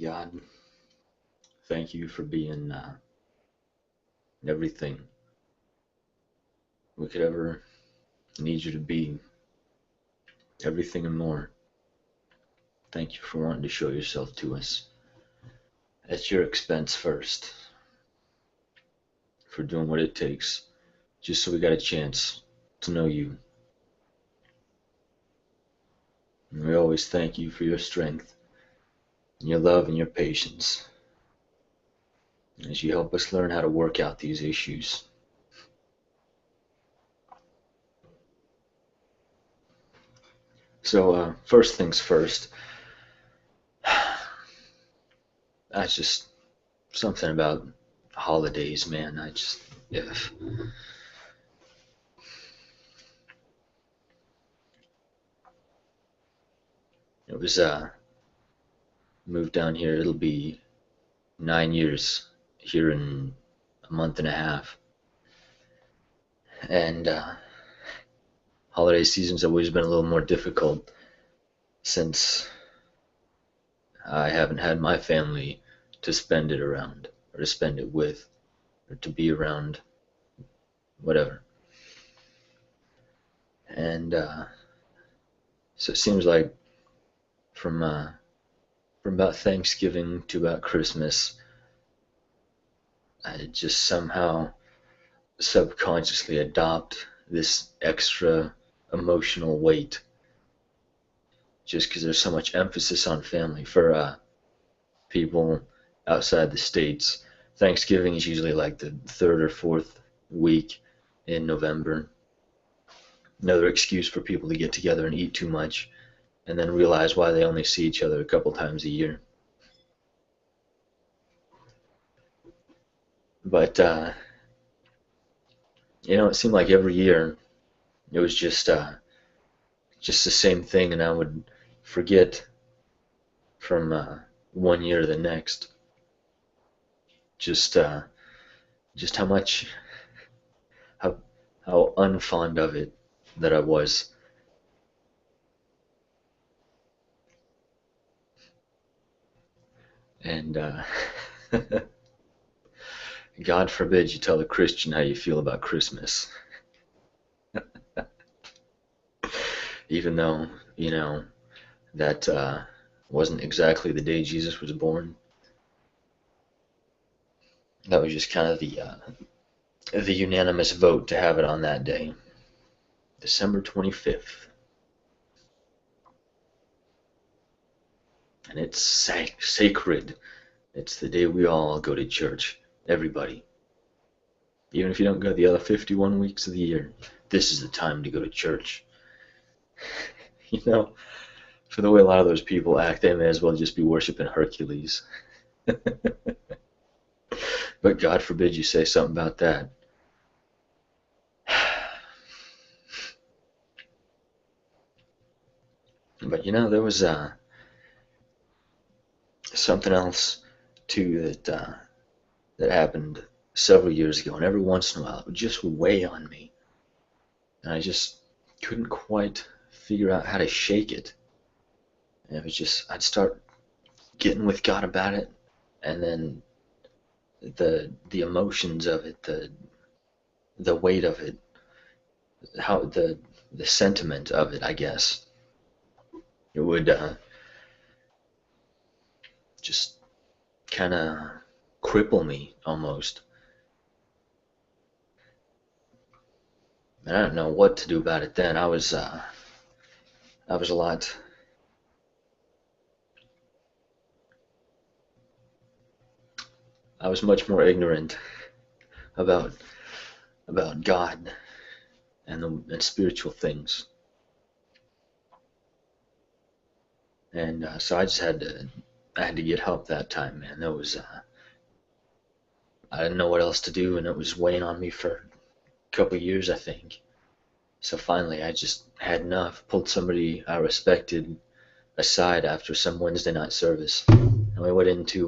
God, thank you for being everything we could ever need you to be, everything and more. Thank you for wanting to show yourself to us at your expense first, for doing what it takes just so we got a chance to know you. And we always thank you for your strength and your love and your patience as you help us learn how to work out these issues. So, first things first, that's just something about holidays, man. If it was moved down here, it'll be 9 years here in a month and a half, and holiday season's always been a little more difficult since I haven't had my family to spend it around, or to spend it with, or to be around, whatever. And so it seems like from about Thanksgiving to about Christmas, I just somehow subconsciously adopt this extra emotional weight, just because there's so much emphasis on family. For people outside the States, Thanksgiving is usually like the third or fourth week in November. Another excuse for people to get together and eat too much and then realize why they only see each other a couple times a year. But it seemed like every year it was just the same thing, and I would forget from one year to the next just how much how unfond of it that I was. And God forbid you tell a Christian how you feel about Christmas. Even though, that wasn't exactly the day Jesus was born. That was just kind of the unanimous vote to have it on that day, December 25th. And it's sacred. It's the day we all go to church. Everybody. Even if you don't go the other 51 weeks of the year, this is the time to go to church. For the way a lot of those people act, they may as well just be worshiping Hercules. But God forbid you say something about that. But there was something else too that happened several years ago, and every once in a while it would just weigh on me, and I just couldn't quite figure out how to shake it. And it was just, I'd start getting with God about it, and then the emotions of it, the weight of it, how the sentiment of it, I guess, it would just kind of cripple me almost. And I didn't know what to do about it then. I was a lot. I was much more ignorant about God and spiritual things, and so I had to get help that time, man. That was I didn't know what else to do, and it was weighing on me for a couple of years, I think. So finally, I just had enough. Pulled somebody I respected aside after some Wednesday night service, and we went into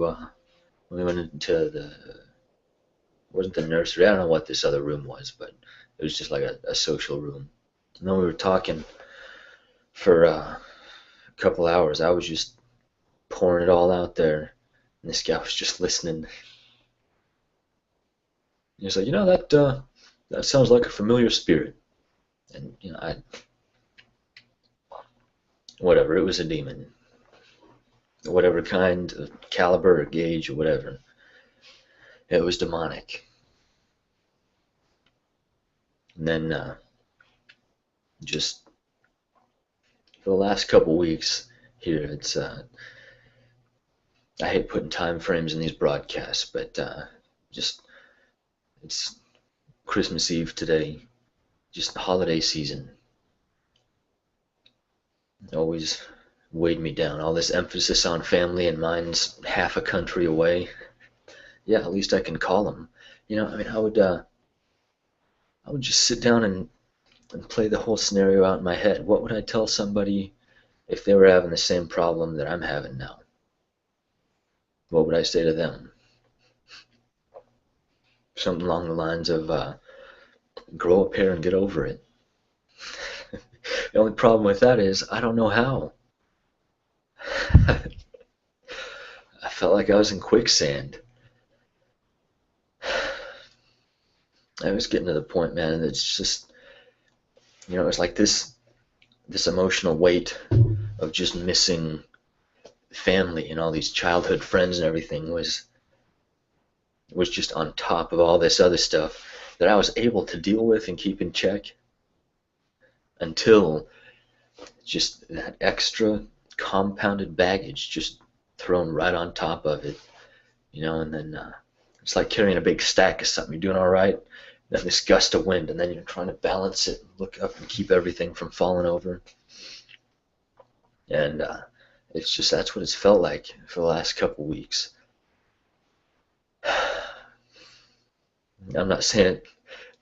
the, it wasn't the nursery. I don't know what this other room was, but it was just like a social room. And then we were talking for a couple hours. I was just pouring it all out there, And this guy was just listening. He was like, that sounds like a familiar spirit. And whatever, it was a demon, whatever kind of caliber or gauge or whatever. It was demonic. And then just for the last couple weeks here, it's I hate putting time frames in these broadcasts, but just it's Christmas Eve today, just the holiday season. It always weighed me down. All this emphasis on family, and mine's half a country away. Yeah, at least I can call them. I would just sit down and play the whole scenario out in my head. What would I tell somebody if they were having the same problem that I'm having now? What would I say to them? Something along the lines of, grow a pair and get over it. The only problem with that is I don't know how. I felt like I was in quicksand. I was getting to the point, man, and it's just, it's like this emotional weight of just missing family and all these childhood friends and everything was just on top of all this other stuff that I was able to deal with and keep in check until just that extra compounded baggage just thrown right on top of it, and then it's like carrying a big stack of something. You're doing all right, then this gust of wind, and then you're trying to balance it, look up and keep everything from falling over. And it's just, that's what it's felt like for the last couple weeks. I'm not saying it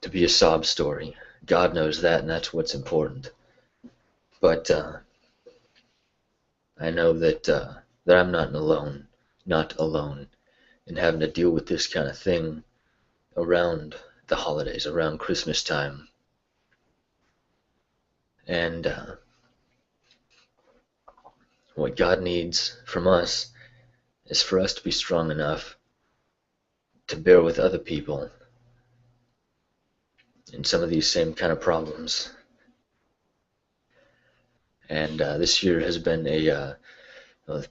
to be a sob story. God knows that, and that's what's important. But I know that I'm not alone in having to deal with this kind of thing around the holidays, around Christmas time. And what God needs from us is for us to be strong enough to bear with other people in some of these same kind of problems. And this year has been the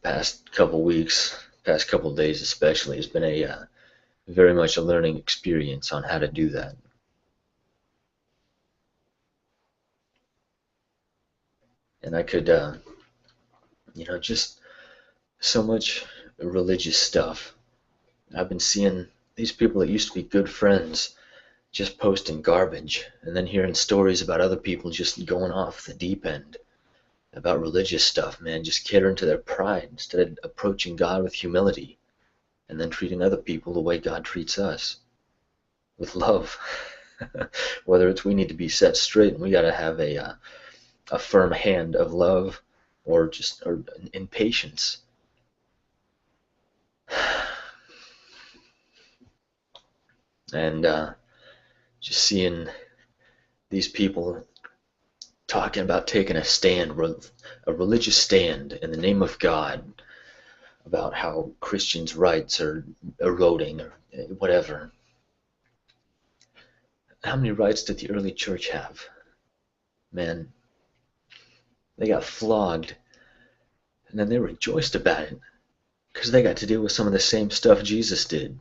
past couple weeks, past couple days especially, has been a very much a learning experience on how to do that. And I could, just so much religious stuff. I've been seeing these people that used to be good friends just posting garbage, and then hearing stories about other people just going off the deep end about religious stuff, man, just catering to their pride instead of approaching God with humility and then treating other people the way God treats us, with love. Whether it's we need to be set straight and we got to have a firm hand of love, or in patience. And just seeing these people talking about taking a stand, a religious stand in the name of God, about how Christians' rights are eroding or whatever. How many rights did the early church have? Man, they got flogged, and then they rejoiced about it because they got to deal with some of the same stuff Jesus did.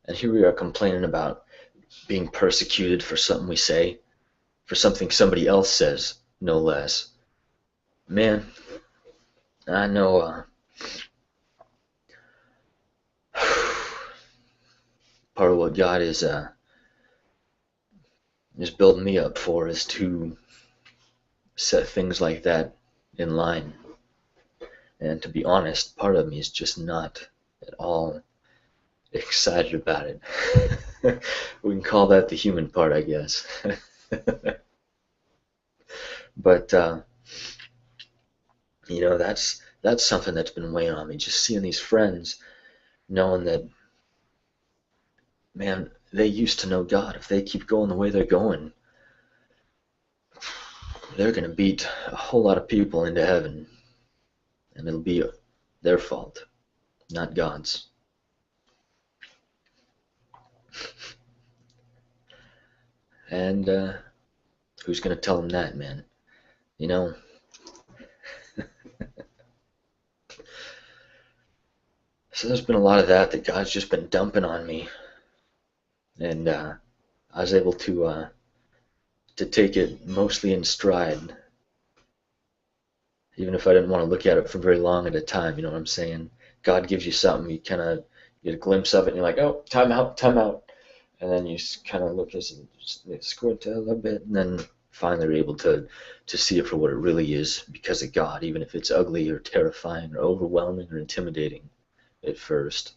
And here we are complaining about being persecuted for something we say, for something somebody else says, no less. Man, I know part of what God is building me up for is to set things like that in line. And to be honest, part of me is just not at all excited about it. We can call that the human part, I guess. But that's something that's been weighing on me, just seeing these friends, knowing that, man, they used to know God. If they keep going the way they're going, they're going to beat a whole lot of people into heaven, and it'll be their fault. not God's. And who's going to tell him that, man? You know, so there's been a lot of that God's just been dumping on me. And I was able to take it mostly in stride, even if I didn't want to look at it for very long at a time. You know what I'm saying? God gives you something, you kind of get a glimpse of it, and you're like, oh, time out, time out. And then you kind of look as squint a little bit, and then finally you're able to see it for what it really is because of God, even if it's ugly or terrifying or overwhelming or intimidating at first.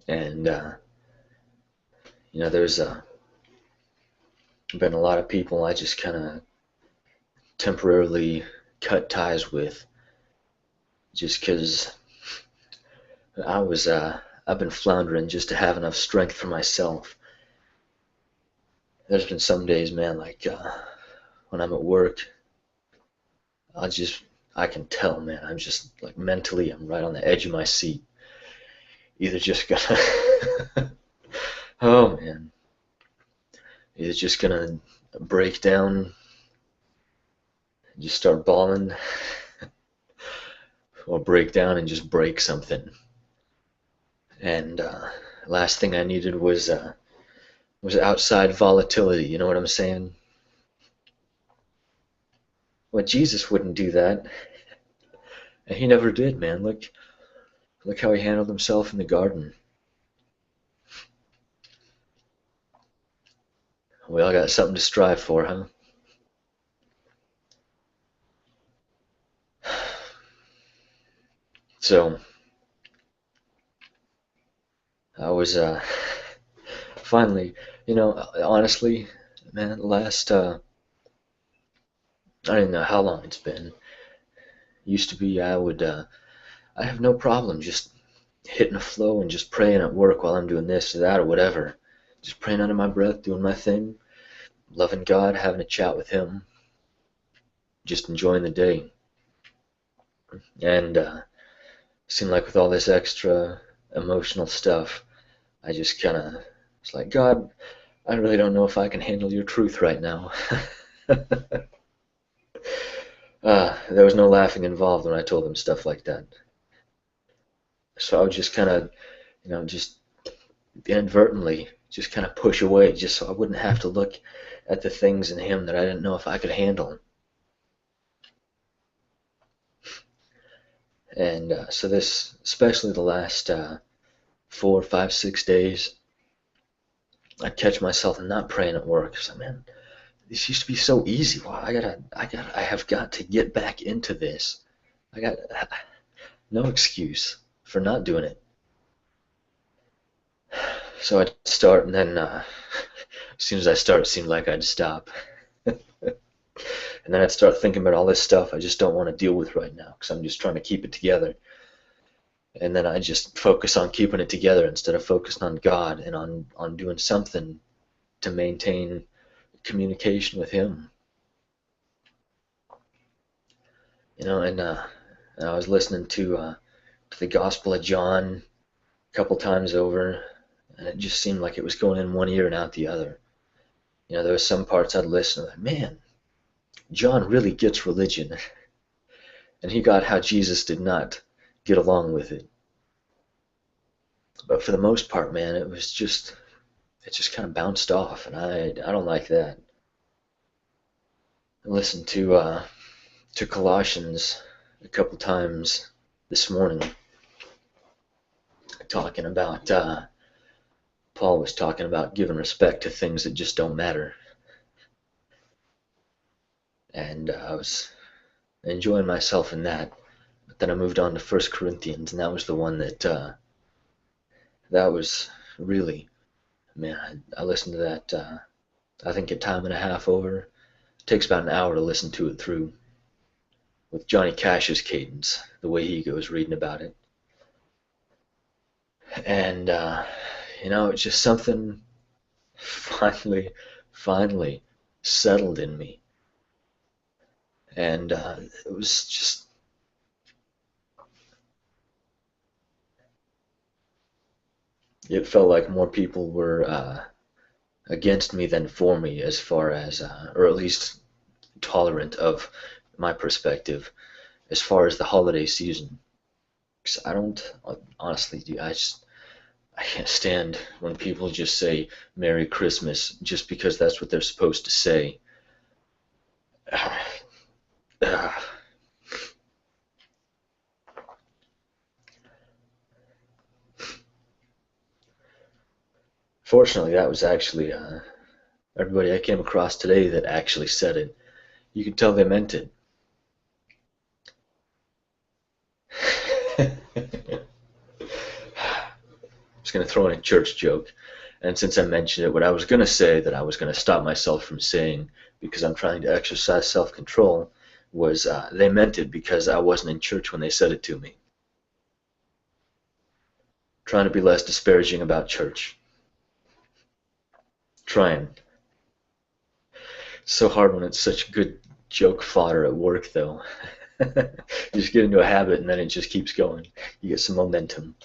And there's been a lot of people I just kind of temporarily cut ties with, just because I've been floundering just to have enough strength for myself. There's been some days, man, like when I'm at work, I can tell, man, I'm just like mentally, I'm right on the edge of my seat. Either just gonna, oh man, either just gonna break down, just start bawling, or break down and just break something. And last thing I needed was outside volatility. You know what I'm saying? Well, Jesus wouldn't do that, and he never did, man. Look how he handled himself in the garden. We all got something to strive for, huh? So I was finally, honestly, man, last I don't even know how long it's been. Used to be I have no problem just hitting a flow and just praying at work while I'm doing this or that or whatever. Just praying under my breath, doing my thing, loving God, having a chat with him, just enjoying the day. And seemed like with all this extra emotional stuff, I just kind of, it's like, God, I really don't know if I can handle your truth right now. There was no laughing involved when I told him stuff like that. So I would just kind of, just inadvertently just kind of push away just so I wouldn't have to look at the things in him that I didn't know if I could handle. And so this, especially the last 4, 5, 6 days, I'd catch myself not praying at work. So, man, this used to be so easy. Wow, I have got to get back into this. I got no excuse for not doing it. So I'd start, and then as soon as I start, it seemed like I'd stop. And then I'd start thinking about all this stuff I just don't want to deal with right now because I'm just trying to keep it together. And then I just focus on keeping it together instead of focusing on God and on doing something to maintain communication with Him. And I was listening to the Gospel of John a couple times over, and it just seemed like it was going in one ear and out the other. There was some parts I'd listen, like, man, John really gets religion, and he got how Jesus did not get along with it. But for the most part, man, it just kind of bounced off, and I don't like that. I listened to Colossians a couple times this morning, talking about Paul was talking about giving respect to things that just don't matter, and I was enjoying myself in that. But then I moved on to 1 Corinthians, and that was the one that was really, man, I listened to that, I think a time and a half over. It takes about an hour to listen to it through, with Johnny Cash's cadence, the way he goes reading about it. And, it's just something finally settled in me. and it was just, it felt like more people were against me than for me, as far as, or at least tolerant of my perspective as far as the holiday season. 'Cause I don't, honestly, dude, I can't stand when people just say Merry Christmas just because that's what they're supposed to say. Fortunately, that was actually everybody I came across today that actually said it. You could tell they meant it. I was going to throw in a church joke, and since I mentioned it, what I was going to say that I was going to stop myself from saying because I'm trying to exercise self-control was they meant it because I wasn't in church when they said it to me. Trying to be less disparaging about church. Trying. It's so hard when it's such good joke fodder at work, though. You just get into a habit and then it just keeps going. You get some momentum.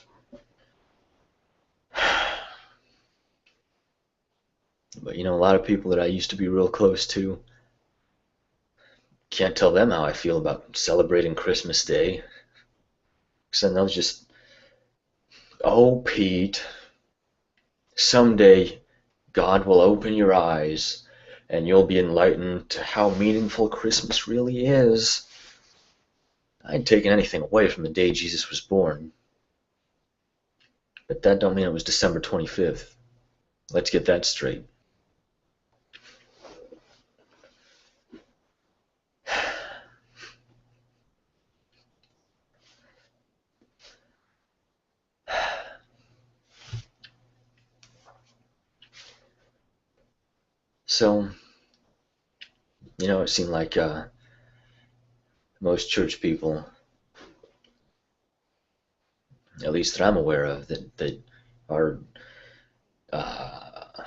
But a lot of people that I used to be real close to, can't tell them how I feel about celebrating Christmas Day. Because then they'll just, oh, Pete, someday God will open your eyes and you'll be enlightened to how meaningful Christmas really is. I ain't taking anything away from the day Jesus was born. But that don't mean it was December 25th. Let's get that straight. So, it seemed like most church people, at least that I'm aware of, that are uh,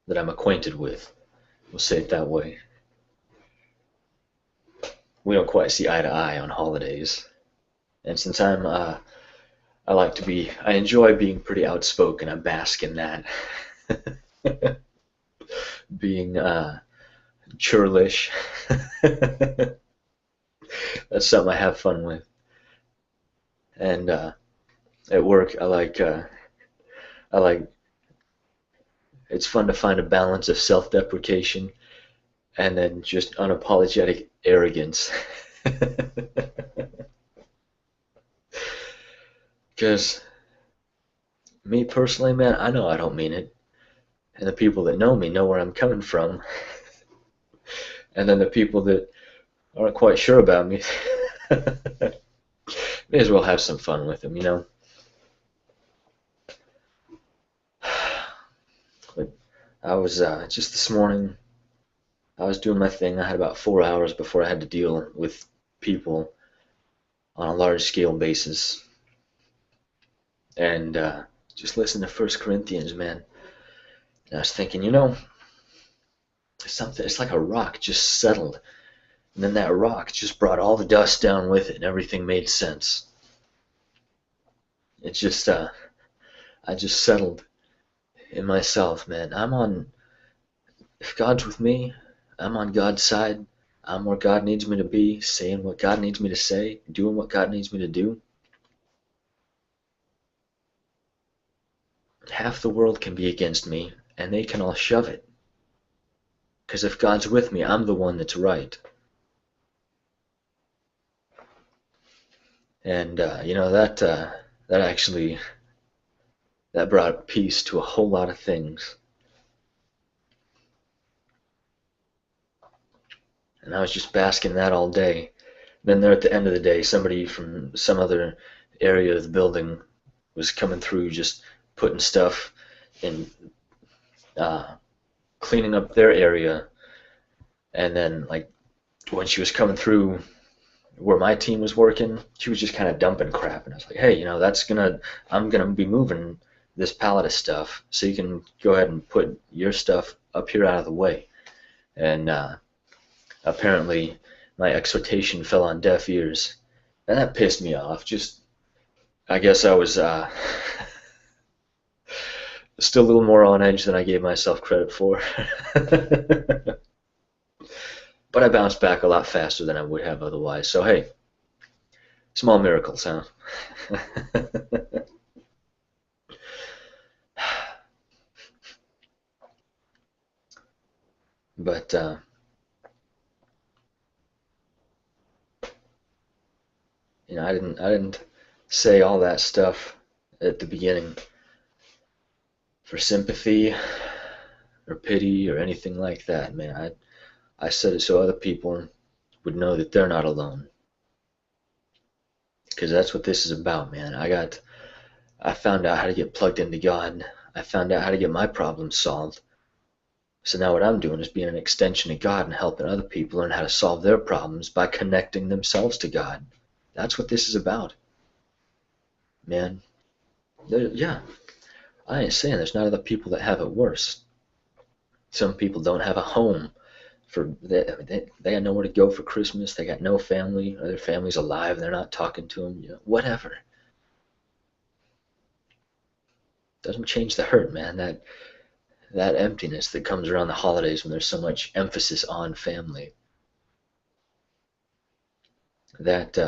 that I'm acquainted with, we'll say it that way. We don't quite see eye to eye on holidays, and since I enjoy being pretty outspoken. I bask in that, being churlish. That's something I have fun with, and at work I like it's fun to find a balance of self-deprecation and then just unapologetic arrogance. Because me personally, man, I know I don't mean it, and the people that know me know where I'm coming from, and then the people that aren't quite sure about me, may as well have some fun with them. But I was just this morning, I was doing my thing. I had about 4 hours before I had to deal with people on a large scale basis, and just listen to First Corinthians, man. And I was thinking, it's like a rock just settled, and then that rock just brought all the dust down with it, and everything made sense. It just, I just settled in myself, man. If God's with me, I'm on God's side. I'm where God needs me to be, saying what God needs me to say, doing what God needs me to do. Half the world can be against me, and they can all shove it. Because if God's with me, I'm the one that's right. And that actually that brought peace to a whole lot of things. And I was just basking in that all day. Then there at the end of the day, somebody from some other area of the building was coming through, just putting stuff in, cleaning up their area. And then, like, when she was coming through where my team was working, she was just kind of dumping crap. And I was like, hey, I'm gonna be moving this pallet of stuff, so you can go ahead and put your stuff up here out of the way. And I Apparently, my exhortation fell on deaf ears, and that pissed me off. Just, I guess I was still a little more on edge than I gave myself credit for. But I bounced back a lot faster than I would have otherwise. So, hey, small miracles, huh? But I didn't say all that stuff at the beginning for sympathy or pity or anything like that, man. I said it so other people would know that they're not alone, because that's what this is about, man. I found out how to get plugged into God. I found out how to get my problems solved. So now what I'm doing is being an extension of God and helping other people learn how to solve their problems by connecting themselves to God. That's what this is about, man. Yeah, I ain't saying there's not other people that have it worse. Some people don't have a home they got nowhere to go for Christmas. They got no family, or their family's alive and they're not talking to them. Whatever. Doesn't change the hurt, man. That emptiness that comes around the holidays when there's so much emphasis on family. That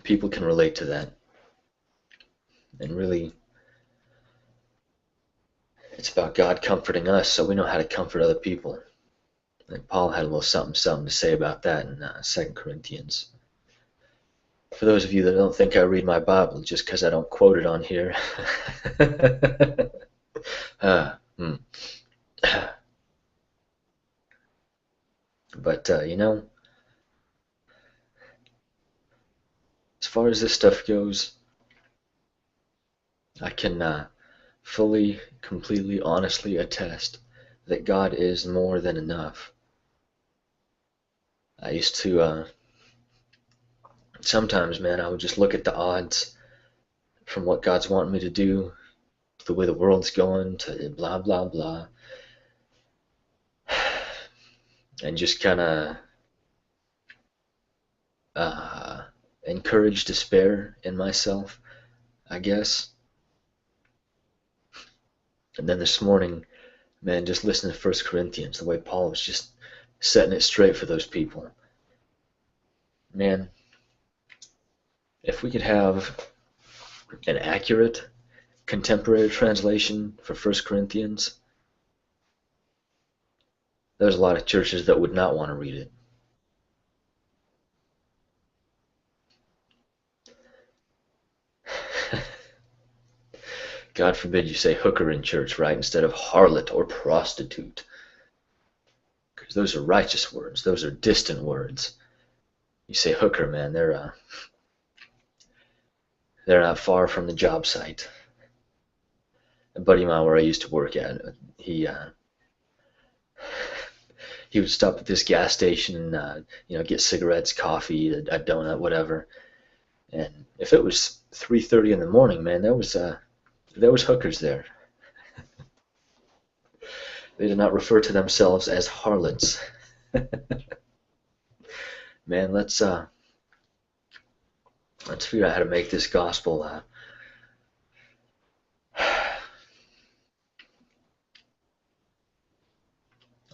people can relate to that, and really, it's about God comforting us, so we know how to comfort other people. And Paul had a little something to say about that in 2 Corinthians. For those of you that don't think I read my Bible just because I don't quote it on here, uh, hmm. But as far as this stuff goes, I can fully, completely, honestly attest that God is more than enough. I used to sometimes, man, I would just look at the odds from what God's wanting me to do, the way the world's going, to blah blah blah, and just kind of encourage despair in myself, I guess. And then this morning, man, just listening to 1 Corinthians, the way Paul was just setting it straight for those people. Man, if we could have an accurate contemporary translation for 1 Corinthians, there's a lot of churches that would not want to read it. God forbid you say hooker in church, right, instead of harlot or prostitute. Because those are righteous words. Those are distant words. You say hooker, man, they're not far from the job site. A buddy of mine where I used to work at, he would stop at this gas station and get cigarettes, coffee, a donut, whatever. And if it was 3:30 in the morning, man, there was hookers there. They did not refer to themselves as harlots. Man, let's figure out how to make this gospel a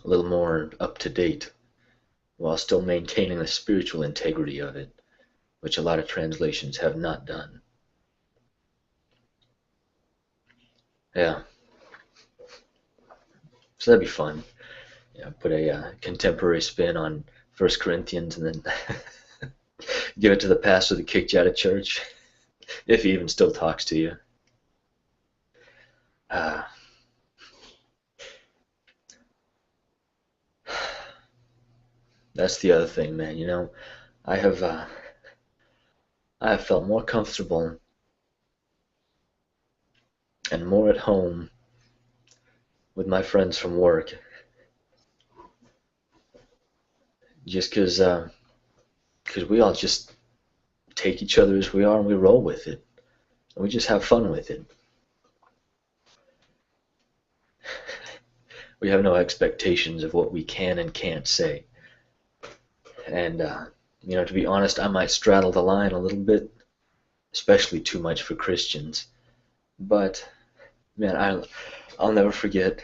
little more up to date, while still maintaining the spiritual integrity of it, which a lot of translations have not done. Yeah. So that'd be fun. Put a contemporary spin on 1 Corinthians and then give it to the pastor that kicked you out of church, if he even still talks to you. That's the other thing, man. I have felt more comfortable and more at home with my friends from work, just because we all just take each other as we are and we roll with it, and we just have fun with it. We have no expectations of what we can and can't say. And, to be honest, I might straddle the line a little bit, especially too much for Christians. But, man, I'll never forget.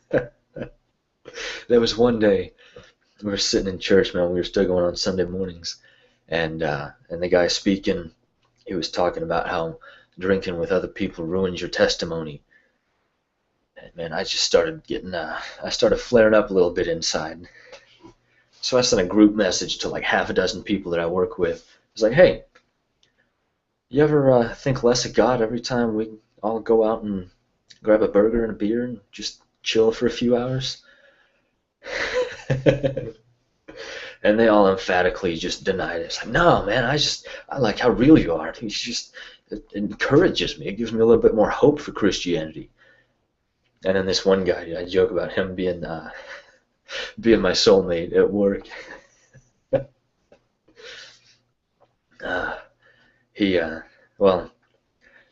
There was one day we were sitting in church, man. We were still going on Sunday mornings, and the guy speaking, he was talking about how drinking with other people ruins your testimony. And man, I just started I started flaring up a little bit inside. So I sent a group message to like half a dozen people that I work with. I was like, hey, you ever think less of God every time we all go out and grab a burger and a beer and just chill for a few hours? And they all emphatically just denied it. It's like, no, man, I like how real you are. It encourages me. It gives me a little bit more hope for Christianity. And then this one guy, I joke about him being my soulmate at work.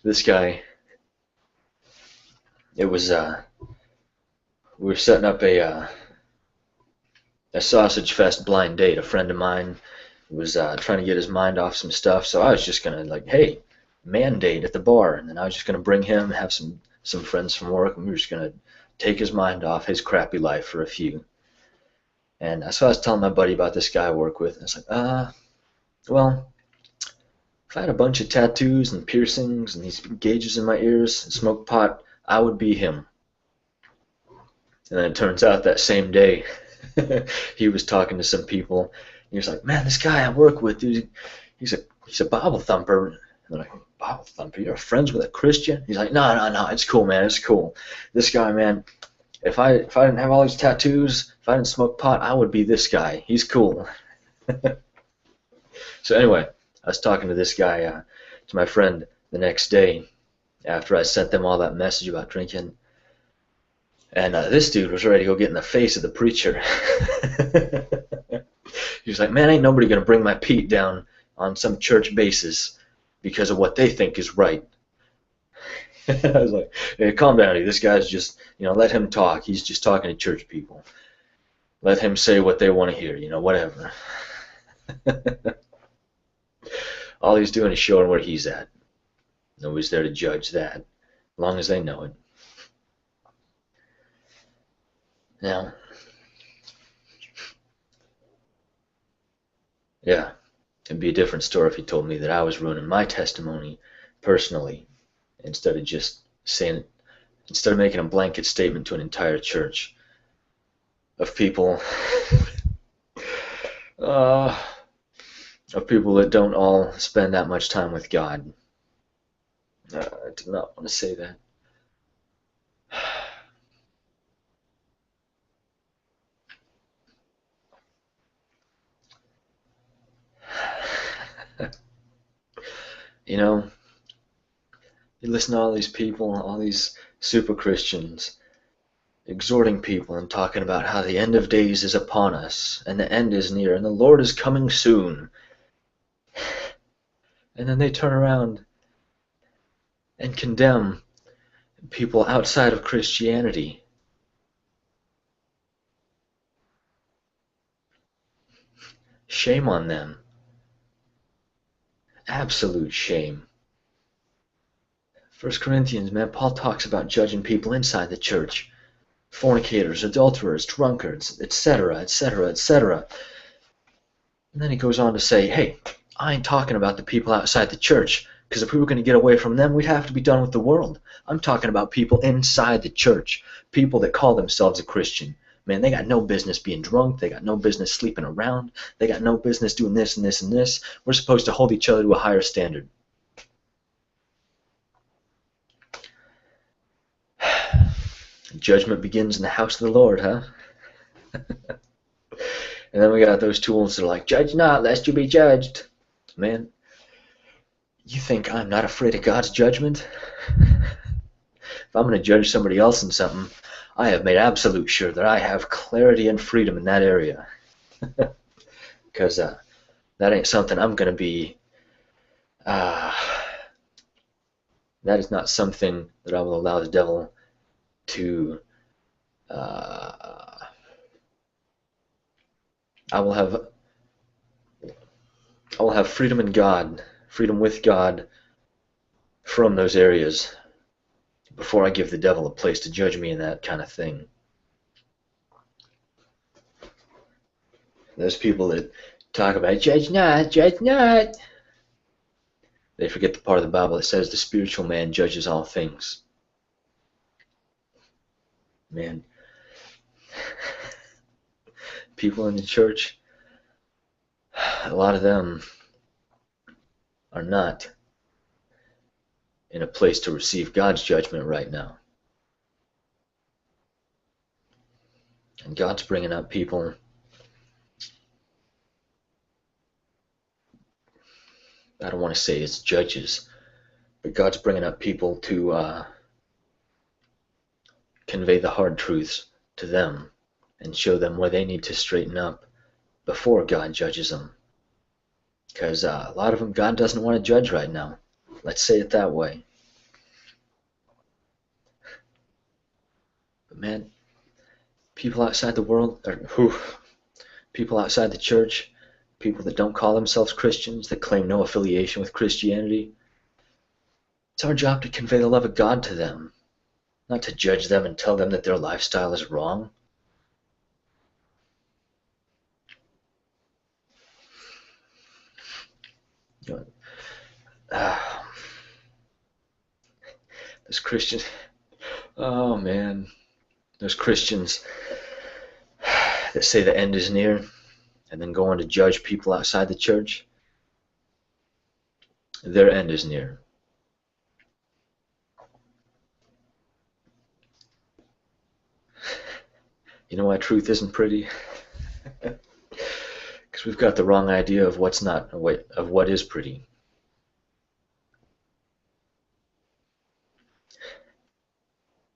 This guy, it was, we were setting up a sausage fest blind date. A friend of mine was trying to get his mind off some stuff, so I was just gonna like, hey, man date at the bar, and then I was just gonna bring him, have some friends from work, and we were just gonna take his mind off his crappy life for a few. And so I was telling my buddy about this guy I work with, and it's like, well, if I had a bunch of tattoos and piercings and these gauges in my ears and smoked pot, I would be him. And then it turns out that same day, he was talking to some people. He was like, man, this guy I work with, dude, he's a Bible thumper. And they're like, Bible thumper? You're friends with a Christian? He's like, no, it's cool, man, it's cool. This guy, man, if I didn't have all these tattoos, if I didn't smoke pot, I would be this guy. He's cool. So anyway, I was talking to this guy, to my friend the next day after I sent them all that message about drinking. And this dude was ready to go get in the face of the preacher. He was like, man, ain't nobody going to bring my Pete down on some church basis because of what they think is right. I was like, hey, calm down, dude. This guy's just, let him talk. He's just talking to church people. Let him say what they want to hear, whatever. All he's doing is showing where he's at. Nobody's there to judge that, as long as they know it. Now, yeah, it'd be a different story if he told me that I was ruining my testimony personally, instead of making a blanket statement to an entire church of people, of people that don't all spend that much time with God. I do not want to say that. You listen to all these people, all these super Christians, exhorting people and talking about how the end of days is upon us, and the end is near, and the Lord is coming soon. And then they turn around and condemn people outside of Christianity. Shame on them. Absolute shame. 1 Corinthians, man, Paul talks about judging people inside the church. Fornicators, adulterers, drunkards, etc., etc., etc. And then he goes on to say, hey, I ain't talking about the people outside the church, because if we were going to get away from them, we'd have to be done with the world. I'm talking about people inside the church, people that call themselves a Christian. Man, they got no business being drunk. They got no business sleeping around. They got no business doing this and this and this. We're supposed to hold each other to a higher standard. Judgment begins in the house of the Lord, huh? And then we got those tools that are like, judge not, lest you be judged. Man, you think I'm not afraid of God's judgment? If I'm going to judge somebody else in something, I have made absolute sure that I have clarity and freedom in that area. Because that ain't something I'm going to be... that is not something that I will allow the devil to Uh, I will have freedom in God, freedom with God from those areas before I give the devil a place to judge me and that kind of thing. There's people that talk about judge not, judge not. They forget the part of the Bible that says the spiritual man judges all things. Man, people in the church, a lot of them are not in a place to receive God's judgment right now. And God's bringing up people, I don't want to say as judges, but God's bringing up people to convey the hard truths to them and show them where they need to straighten up before God judges them. Because a lot of them, God doesn't want to judge right now. Let's say it that way. But man, people outside the world, people outside the church, people that don't call themselves Christians, that claim no affiliation with Christianity, it's our job to convey the love of God to them, not to judge them and tell them that their lifestyle is wrong. You know, those Christians, oh man, those Christians that say the end is near and then go on to judge people outside the church, their end is near. You know why truth isn't pretty? Because we've got the wrong idea of what's not, of what is pretty.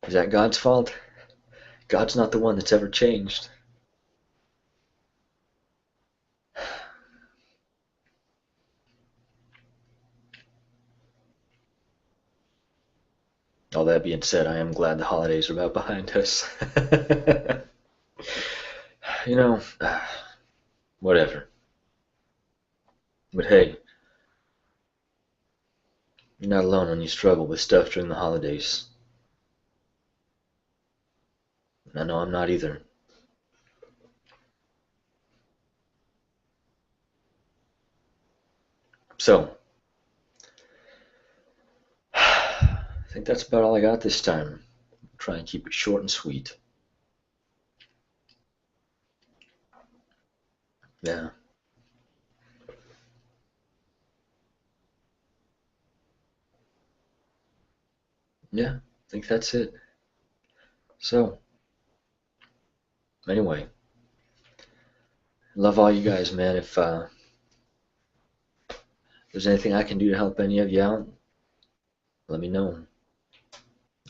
Is that God's fault? God's not the one that's ever changed. All that being said, I am glad the holidays are about behind us. You know, whatever. But hey, you're not alone when you struggle with stuff during the holidays. I know I'm not either. So, I think that's about all I got this time. I'll try and keep it short and sweet. Yeah. Yeah, I think that's it. So, anyway, love all you guys, man. If there's anything I can do to help any of you out, let me know.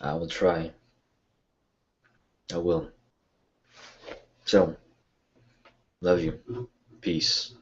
I will try. I will. So, love you. Peace.